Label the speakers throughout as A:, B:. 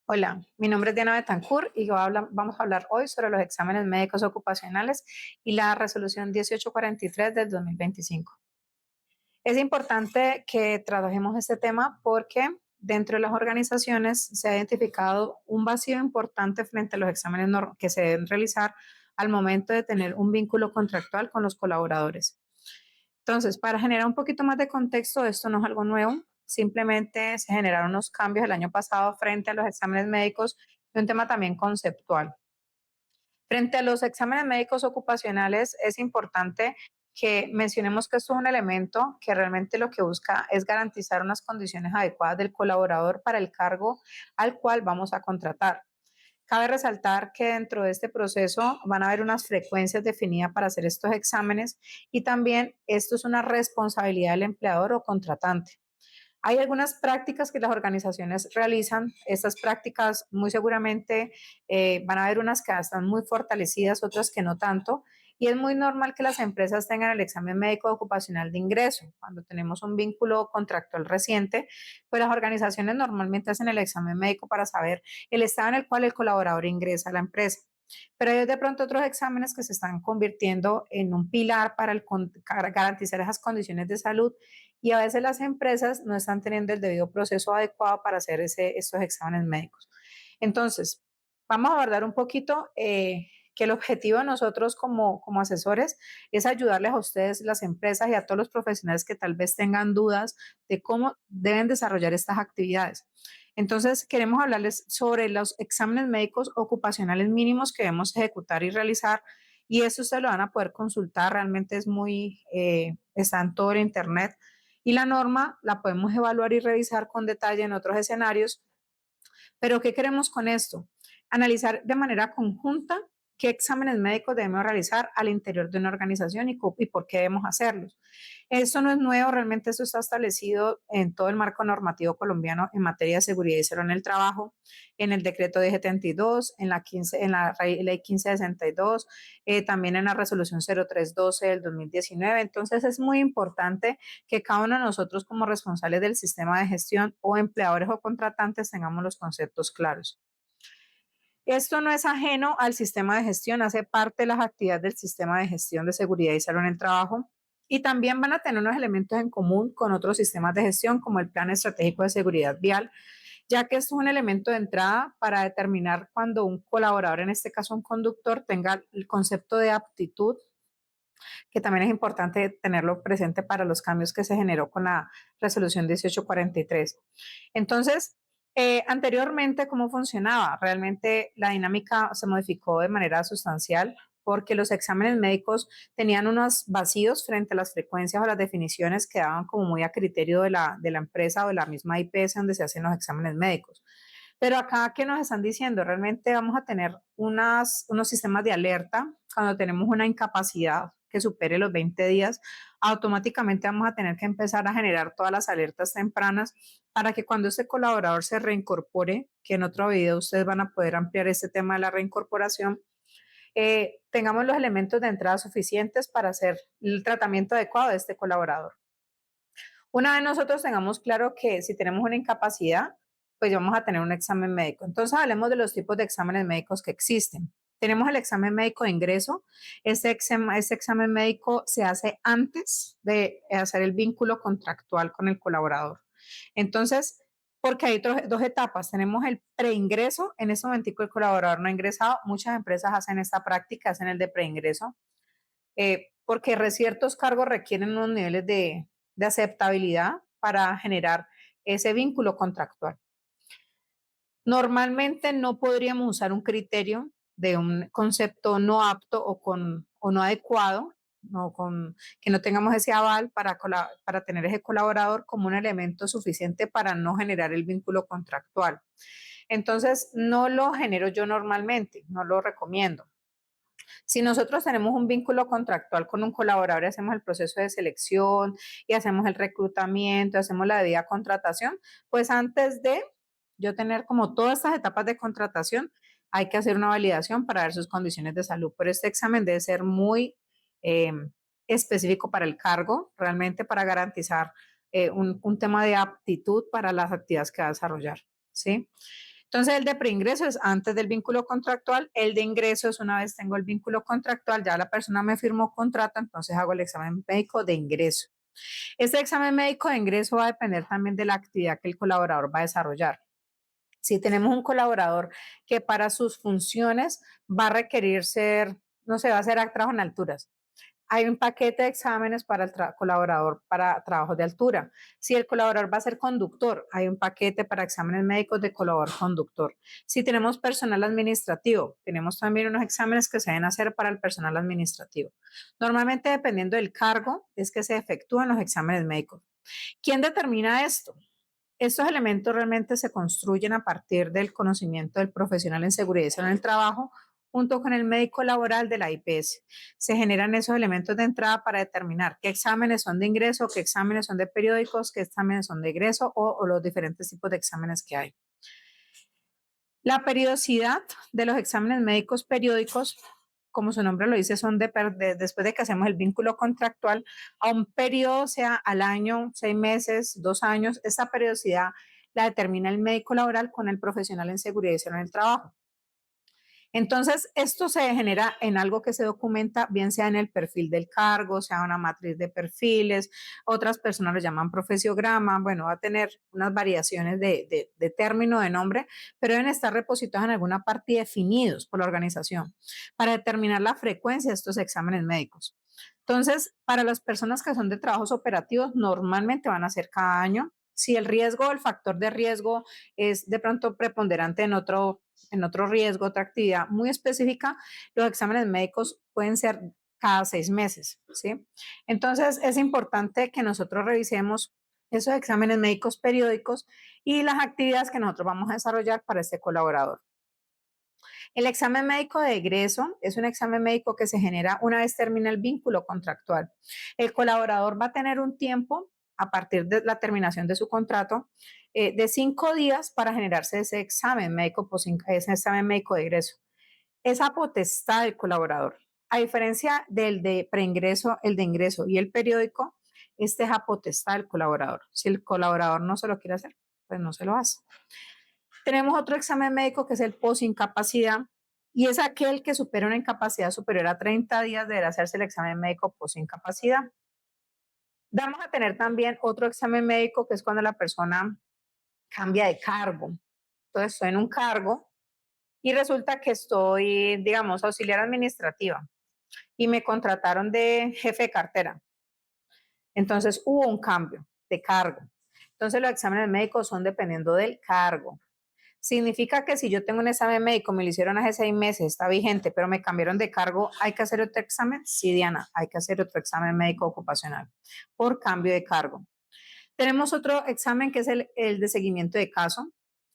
A: Hola, mi nombre es Diana Betancourt y vamos a hablar hoy sobre los exámenes médicos ocupacionales y la resolución 1843 del 2025. Es importante que trabajemos este tema porque dentro de las organizaciones se ha identificado un vacío importante frente a los exámenes que se deben realizar al momento de tener un vínculo contractual con los colaboradores. Entonces, para generar un poquito más de contexto, esto no es algo nuevo, simplemente se generaron unos cambios el año pasado frente a los exámenes médicos y un tema también conceptual. Frente a los exámenes médicos ocupacionales, es importante que mencionemos que esto es un elemento que realmente lo que busca es garantizar unas condiciones adecuadas del colaborador para el cargo al cual vamos a contratar. Cabe resaltar que dentro de este proceso van a haber unas frecuencias definidas para hacer estos exámenes y también esto es una responsabilidad del empleador o contratante. Hay algunas prácticas que las organizaciones realizan. Estas prácticas muy seguramente van a haber unas que están muy fortalecidas, otras que no tanto. Y es muy normal que las empresas tengan el examen médico ocupacional de ingreso. Cuando tenemos un vínculo contractual reciente, pues las organizaciones normalmente hacen el examen médico para saber el estado en el cual el colaborador ingresa a la empresa. Pero hay de pronto otros exámenes que se están convirtiendo en un pilar para garantizar esas condiciones de salud y a veces las empresas no están teniendo el debido proceso adecuado para hacer estos exámenes médicos. Entonces, vamos a abordar un poquito que el objetivo de nosotros como asesores es ayudarles a ustedes, las empresas y a todos los profesionales que tal vez tengan dudas de cómo deben desarrollar estas actividades. Entonces, queremos hablarles sobre los exámenes médicos ocupacionales mínimos que debemos ejecutar y realizar. Y eso ustedes lo van a poder consultar, realmente es está en todo el internet. Y la norma la podemos evaluar y revisar con detalle en otros escenarios. Pero ¿qué queremos con esto? Analizar de manera conjunta qué exámenes médicos debemos realizar al interior de una organización y por qué debemos hacerlos. Esto no es nuevo, realmente eso está establecido en todo el marco normativo colombiano en materia de seguridad y salud en el trabajo, en el decreto de 72, en la ley 1562, también en la resolución 0312 del 2019. Entonces es muy importante que cada uno de nosotros como responsables del sistema de gestión o empleadores o contratantes tengamos los conceptos claros. Esto no es ajeno al sistema de gestión, hace parte de las actividades del sistema de gestión de seguridad y salud en el trabajo y también van a tener unos elementos en común con otros sistemas de gestión como el Plan Estratégico de Seguridad Vial, ya que esto es un elemento de entrada para determinar cuando un colaborador, en este caso un conductor, tenga el concepto de aptitud, que también es importante tenerlo presente para los cambios que se generó con la resolución 1843. Entonces, anteriormente, ¿cómo funcionaba? Realmente la dinámica se modificó de manera sustancial porque los exámenes médicos tenían unos vacíos frente a las frecuencias o las definiciones que daban como muy a criterio de la empresa o de la misma IPS donde se hacen los exámenes médicos. Pero acá, ¿qué nos están diciendo? Realmente vamos a tener unos sistemas de alerta cuando tenemos una incapacidad que supere los 20 días, automáticamente vamos a tener que empezar a generar todas las alertas tempranas para que cuando este colaborador se reincorpore, que en otro video ustedes van a poder ampliar este tema de la reincorporación, tengamos los elementos de entrada suficientes para hacer el tratamiento adecuado de este colaborador. Una vez nosotros tengamos claro que si tenemos una incapacidad, pues vamos a tener un examen médico. Entonces hablemos de los tipos de exámenes médicos que existen. Tenemos el examen médico de ingreso. Este examen médico se hace antes de hacer el vínculo contractual con el colaborador. Entonces, porque hay dos etapas. Tenemos el preingreso. En este momento el colaborador no ha ingresado. Muchas empresas hacen esta práctica, hacen el de preingreso porque ciertos cargos requieren unos niveles de aceptabilidad para generar ese vínculo contractual. Normalmente no podríamos usar un criterio de un concepto no apto o no adecuado, que no tengamos ese aval para tener ese colaborador como un elemento suficiente para no generar el vínculo contractual. Entonces, no lo genero yo normalmente, no lo recomiendo. Si nosotros tenemos un vínculo contractual con un colaborador y hacemos el proceso de selección y hacemos el reclutamiento, hacemos la debida contratación, pues antes de yo tener como todas estas etapas de contratación, hay que hacer una validación para ver sus condiciones de salud. Pero este examen debe ser muy eh, específico para el cargo, realmente para garantizar un tema de aptitud para las actividades que va a desarrollar, ¿sí? Entonces, el de preingreso es antes del vínculo contractual, el de ingreso es una vez tengo el vínculo contractual, ya la persona me firmó contrato, entonces hago el examen médico de ingreso. Este examen médico de ingreso va a depender también de la actividad que el colaborador va a desarrollar. Si tenemos un colaborador que para sus funciones va a requerir ser, no sé, va a hacer trabajo en alturas, hay un paquete de exámenes para el colaborador para trabajos de altura. Si el colaborador va a ser conductor, hay un paquete para exámenes médicos de colaborador conductor. Si tenemos personal administrativo, tenemos también unos exámenes que se deben hacer para el personal administrativo. Normalmente, dependiendo del cargo, es que se efectúan los exámenes médicos. ¿Quién determina esto? Estos elementos realmente se construyen a partir del conocimiento del profesional en seguridad y salud en el trabajo junto con el médico laboral de la IPS. Se generan esos elementos de entrada para determinar qué exámenes son de ingreso, qué exámenes son de periódicos, qué exámenes son de egreso o los diferentes tipos de exámenes que hay. La periodicidad de los exámenes médicos periódicos, como su nombre lo dice, son después de que hacemos el vínculo contractual a un periodo, sea al año, 6 meses, 2 años. Esa periodicidad la determina el médico laboral con el profesional en seguridad y salud en el trabajo. Entonces, esto se genera en algo que se documenta, bien sea en el perfil del cargo, sea una matriz de perfiles, otras personas lo llaman profesiograma, bueno, va a tener unas variaciones de término, de nombre, pero deben estar repositados en alguna parte y definidos por la organización para determinar la frecuencia de estos exámenes médicos. Entonces, para las personas que son de trabajos operativos, normalmente van a ser cada año. Si el riesgo, el factor de riesgo es de pronto preponderante en otro riesgo, otra actividad muy específica, los exámenes médicos pueden ser cada 6 meses, ¿sí? Entonces, es importante que nosotros revisemos esos exámenes médicos periódicos y las actividades que nosotros vamos a desarrollar para este colaborador. El examen médico de egreso es un examen médico que se genera una vez termina el vínculo contractual. El colaborador va a tener un tiempo a partir de la terminación de su contrato de 5 días para generarse ese examen médico, ese examen médico de egreso. Esa potestad del colaborador. A diferencia del de preingreso, el de ingreso y el periódico, este es a potestad del colaborador. Si el colaborador no se lo quiere hacer, pues no se lo hace. Tenemos otro examen médico que es el posincapacidad y es aquel que supera una incapacidad superior a 30 días deberá hacerse el examen médico posincapacidad. Vamos a tener también otro examen médico que es cuando la persona cambia de cargo. Entonces estoy en un cargo y resulta que estoy, digamos, auxiliar administrativa y me contrataron de jefe de cartera. Entonces hubo un cambio de cargo. Entonces los exámenes médicos son dependiendo del cargo. Significa que si yo tengo un examen médico, me lo hicieron hace 6 meses, está vigente, pero me cambiaron de cargo, ¿hay que hacer otro examen? Sí, Diana, hay que hacer otro examen médico ocupacional por cambio de cargo. Tenemos otro examen que es el de seguimiento de caso.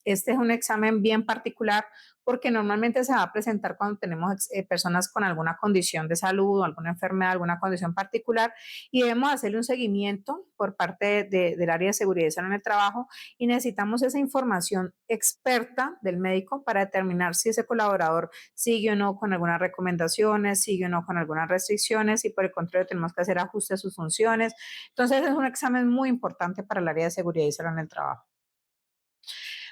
A: Este es un examen bien particular porque normalmente se va a presentar cuando tenemos personas con alguna condición de salud, alguna enfermedad, alguna condición particular y debemos hacerle un seguimiento por parte del área de seguridad y salud en el trabajo y necesitamos esa información experta del médico para determinar si ese colaborador sigue o no con algunas recomendaciones, sigue o no con algunas restricciones y por el contrario tenemos que hacer ajustes a sus funciones. Entonces es un examen muy importante para el área de seguridad y salud en el trabajo.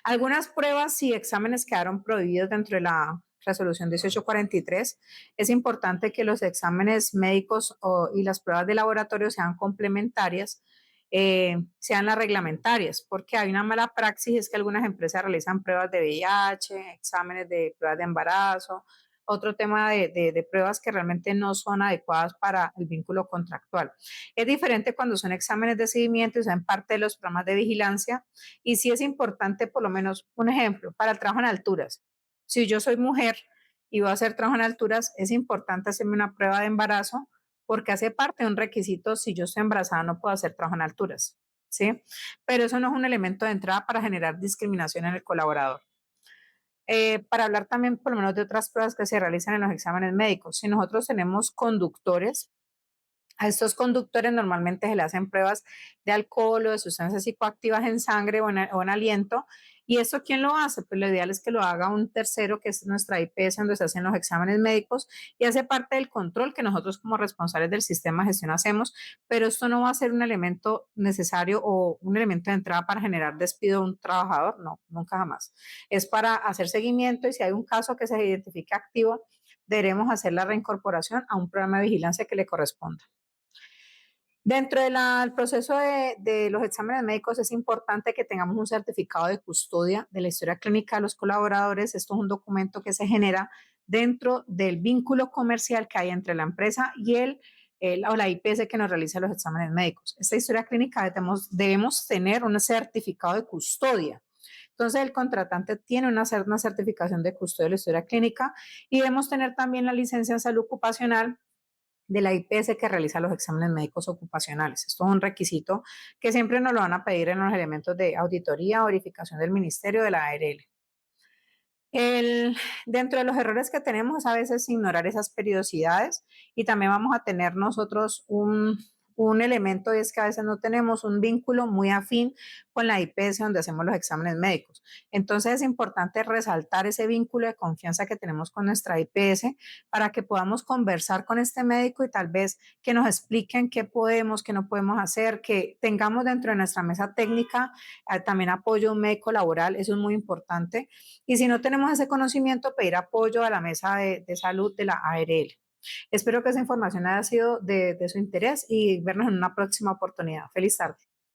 A: Algunas pruebas y exámenes quedaron prohibidos dentro de la resolución 1843. Es importante que los exámenes médicos y las pruebas de laboratorio sean complementarias, sean las reglamentarias, porque hay una mala praxis, es que algunas empresas realizan pruebas de VIH, exámenes de pruebas de embarazo, otro tema de pruebas que realmente no son adecuadas para el vínculo contractual. Es diferente cuando son exámenes de seguimiento y son parte de los programas de vigilancia y sí es importante, por lo menos, un ejemplo, para el trabajo en alturas. Si yo soy mujer y voy a hacer trabajo en alturas, es importante hacerme una prueba de embarazo porque hace parte de un requisito, si yo estoy embarazada no puedo hacer trabajo en alturas, ¿sí? Pero eso no es un elemento de entrada para generar discriminación en el colaborador. Para hablar también por lo menos de otras pruebas que se realizan en los exámenes médicos, si nosotros tenemos conductores, a estos conductores normalmente se le hacen pruebas de alcohol o de sustancias psicoactivas en sangre o en aliento ¿Y esto quién lo hace? Pues lo ideal es que lo haga un tercero, que es nuestra IPS, donde se hacen los exámenes médicos y hace parte del control que nosotros como responsables del sistema de gestión hacemos, pero esto no va a ser un elemento necesario o un elemento de entrada para generar despido de un trabajador, no, nunca jamás. Es para hacer seguimiento y si hay un caso que se identifique activo, deberemos hacer la reincorporación a un programa de vigilancia que le corresponda. Dentro del proceso de los exámenes médicos es importante que tengamos un certificado de custodia de la historia clínica de los colaboradores. Esto es un documento que se genera dentro del vínculo comercial que hay entre la empresa y o la IPS que nos realiza los exámenes médicos. Esta historia clínica debemos tener un certificado de custodia. Entonces, el contratante tiene una certificación de custodia de la historia clínica y debemos tener también la licencia en salud ocupacional de la IPS que realiza los exámenes médicos ocupacionales. Esto es un requisito que siempre nos lo van a pedir en los elementos de auditoría o verificación del Ministerio de la ARL. Dentro de los errores que tenemos es a veces ignorar esas periodicidades y también vamos a tener nosotros un elemento es que a veces no tenemos un vínculo muy afín con la IPS donde hacemos los exámenes médicos. Entonces es importante resaltar ese vínculo de confianza que tenemos con nuestra IPS para que podamos conversar con este médico y tal vez que nos expliquen qué podemos, qué no podemos hacer, que tengamos dentro de nuestra mesa técnica también apoyo a un médico laboral, eso es muy importante. Y si no tenemos ese conocimiento, pedir apoyo a la mesa de salud de la ARL. Espero que esa información haya sido de su interés y vernos en una próxima oportunidad. Feliz tarde.